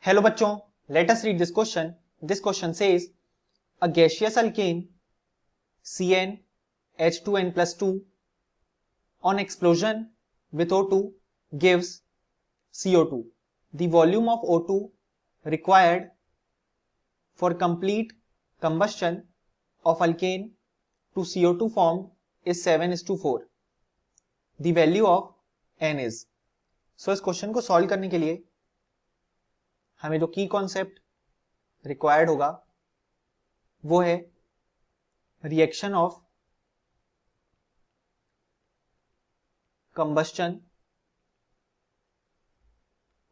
Hello बच्चों, let us read this question. This question says a gaseous alkane CnH2n plus 2 on explosion with O2 gives CO2. The volume of O2 required for complete combustion of alkane to CO2 formed is 7:4. The value of N is. So इस question को solve करने के लिए हमें जो की concept required होगा वो है reaction of combustion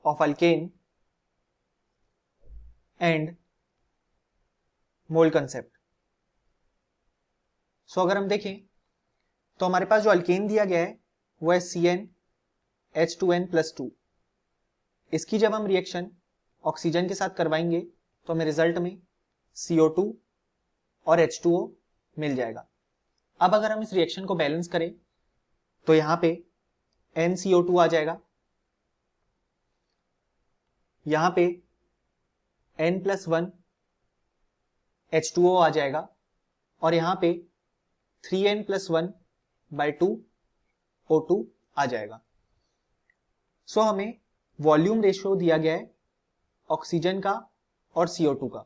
of alkane and mole concept. So अगर हम देखें तो हमारे पास जो अल्केन दिया गया है वो है CnH2n plus 2। इसकी जब हम रिएक्शन ऑक्सीजन के साथ करवाएंगे तो हमें रिजल्ट में CO2 और H2O मिल जाएगा। अब अगर हम इस रिएक्शन को बैलेंस करें तो यहां पे NCO2 आ जाएगा, यहां पे N+1 H2O आ जाएगा और यहां पे 3n+1/2 O2 आ जाएगा। सो हमें वॉल्यूम रेशियो दिया गया है ऑक्सीजन का और CO2 का,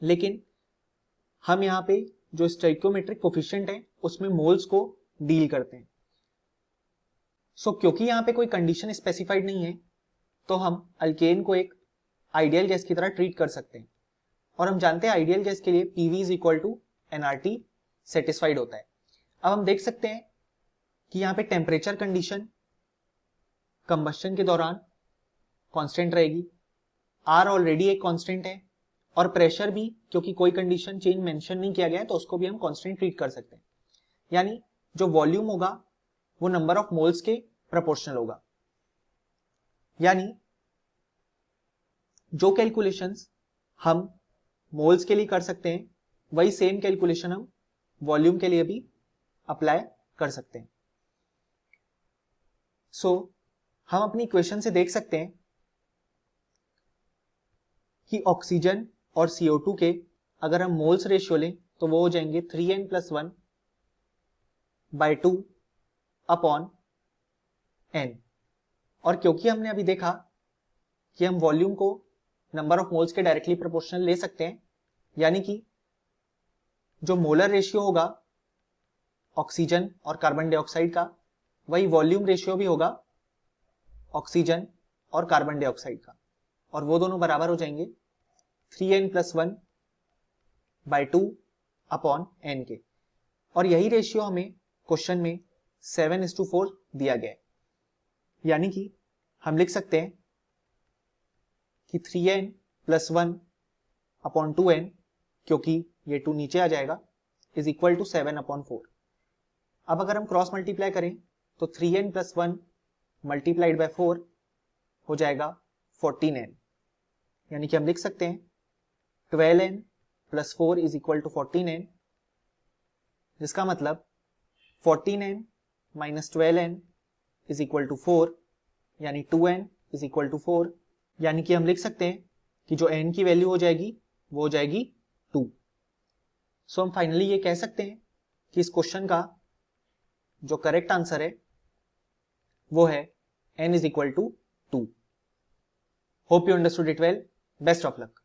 लेकिन हम यहां पे जो स्टोइकियोमेट्रिक कोफिशिएंट है उसमें मोल्स को डील करते हैं। सो क्योंकि यहां पे कोई कंडीशन स्पेसिफाइड नहीं है तो हम अल्केन को एक आइडियल गैस की तरह ट्रीट कर सकते हैं और हम जानते हैं आइडियल गैस के लिए PV = nRT सेटिस्फाइड होता है। अब हम देख सकते हैं कि यहां पे टेम्परेचर कंडीशन कंबस्शन के दौरान कांस्टेंट रहेगी, R ऑलरेडी एक कांस्टेंट है और प्रेशर भी क्योंकि कोई कंडीशन चेंज मेंशन नहीं किया गया है तो उसको भी हम कांस्टेंट ट्रीट कर सकते हैं। यानी जो वॉल्यूम होगा वो नंबर ऑफ मोल्स के प्रोपोर्शनल होगा। यानी जो कैलकुलेशंस हम मोल्स के लिए कर सकते हैं वही सेम कैलकुलेशन हम वॉल्यूम के लिए भी अप्लाई कर सकते हैं। सो हम अपनी इक्वेशन से देख सकते हैं कि ऑक्सीजन और CO2 के अगर हम मोल्स रेशियो लें तो वो हो जाएंगे 3n+1/2 अपॉन n। और क्योंकि हमने अभी देखा कि हम वॉल्यूम को नंबर ऑफ मोल्स के डायरेक्टली प्रोपोर्शनल ले सकते हैं, यानी कि जो मोलर रेशियो होगा ऑक्सीजन और कार्बन डाइऑक्साइड का वही वॉल्यूम रेशियो भी होगा ऑक्सीजन और कार्बन डाइऑक्साइड का, और वो दोनों बराबर हो जाएंगे 3n+1/2 अपॉन n के। और यही रेशियो हमें क्वेश्चन में 7:4 दिया गया है। यानी कि हम लिख सकते हैं कि 3n+1 अपॉन 2n, क्योंकि ये 2 नीचे आ जाएगा, = 7/4। अब अगर हम क्रॉस मल्टीप्लाई करें तो 3n+1 मल्टीप्लाइड बाय 4 हो जाएगा 14n। यानी कि हम लिख सकते हैं 12n + 4 = 14n, जिसका मतलब 14n - 12n = 4, यानी 2n = 4। यानी कि हम लिख सकते हैं कि जो n की वैल्यू हो जाएगी वो हो जाएगी 2। सो हम फाइनली ये कह सकते हैं कि इस क्वेश्चन का जो करेक्ट आंसर है वो है n = 2। Hope you understood it well. Best of luck.